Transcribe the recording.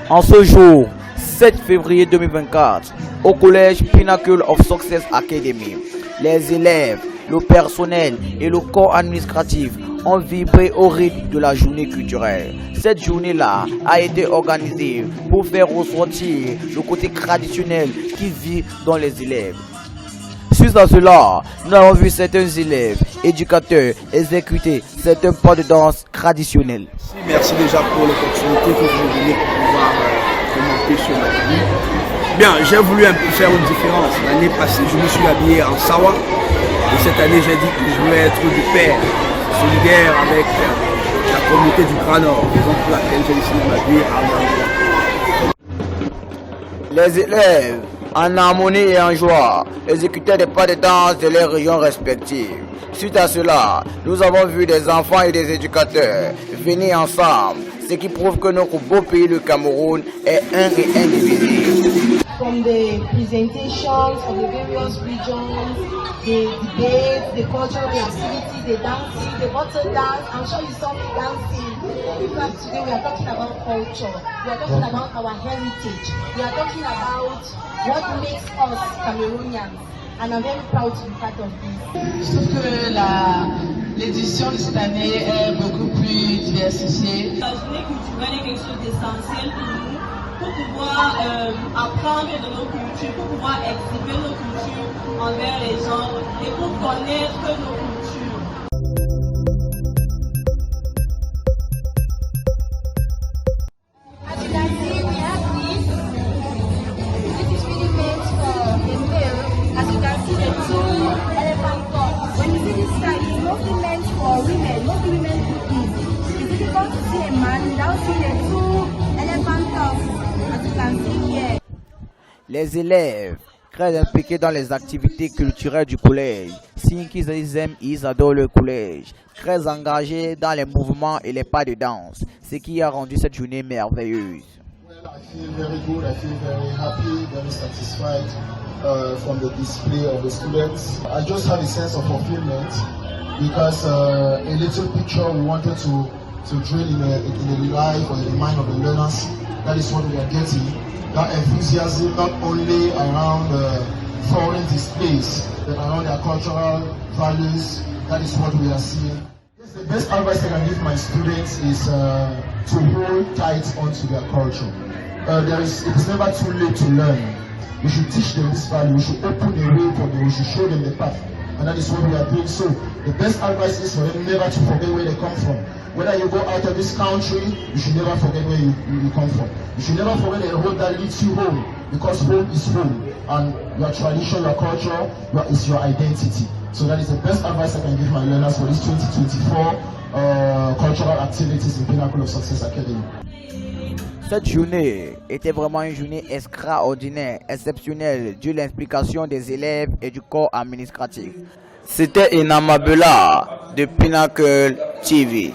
En ce jour, 7 février 2024, au collège Pinnacle of Success Academy, les élèves, le personnel et le corps administratif ont vibré au rythme de la journée culturelle. Cette journée-là a été organisée pour faire ressortir le côté traditionnel qui vit dans les élèves. Suite à cela, nous avons vu certains élèves, éducateurs, exécuter certains pas de danse traditionnels. Merci déjà pour l'opportunité que vous me donnez pour pouvoir commenter sur ma vie. Bien, j'ai voulu un peu faire une différence. L'année passée, je me suis habillé en Sawa. Et cette année, j'ai dit que je voulais être du père, solidaire avec la communauté du Grand Nord. Raison pour laquelle j'ai décidé de m'habiller en Sawa. Les élèves, en harmonie et en joie, exécutaient des pas de danse de leurs régions respectives. Suite à cela, nous avons vu des enfants et des éducateurs venir ensemble, ce qui prouve que notre beau pays, le Cameroun, est un et indivisible. From the presentations of the various regions, the debates, the cultural activities, the dancing, the bottle dance. I'm sure you saw me dancing. In fact, today we are talking about culture. We are talking about our heritage. We are talking about what makes us Cameroonians. And I'm very proud to be part of this. Je trouve que l'édition de cette année est beaucoup plus diversifiée. La journée culturelle est quelque chose d'essentiel pour pouvoir apprendre de nos cultures, pour pouvoir exhiber nos cultures envers les gens et pour connaître nos cultures. As you can see, we have this. This is really meant for a male. As you can see, the two elephant cups. When you see this style, it's mostly meant for women. Mostly women do this. It's difficult to see a man without seeing the two elephant cups. As you can see here. Les élèves, très impliqués dans les activités culturelles du collège, signe qu'ils aiment, ils adorent le collège, très engagés dans les mouvements et les pas de danse, ce qui a rendu cette journée merveilleuse. I feel very good, I feel very happy, very satisfied from the display of the students. I just have a sense of fulfillment because a little picture we wanted to drill in the life or in the mind of the learners. That is what we are getting. That enthusiasm not only around foreign displays, but around their cultural values. That is what we are seeing. The best advice I can give my students is to hold tight onto their culture. It is never too late to learn. We should teach them this value. We should open the way for them. We should show them the path. And that is what we are doing. So the best advice is for them never to forget where they come from. Whether you go out of this country, you should never forget where you come from. You should never forget the road that leads you home, because home is home, and your tradition, your culture, is your identity. So that is the best advice I can give my learners for this 2024 cultural activities in Pinnacle of Success Academy. Cette journée était vraiment une journée extraordinaire, exceptionnelle, due à l'implication des élèves et du corps administratif. C'était Inamabela de Pinnacle TV.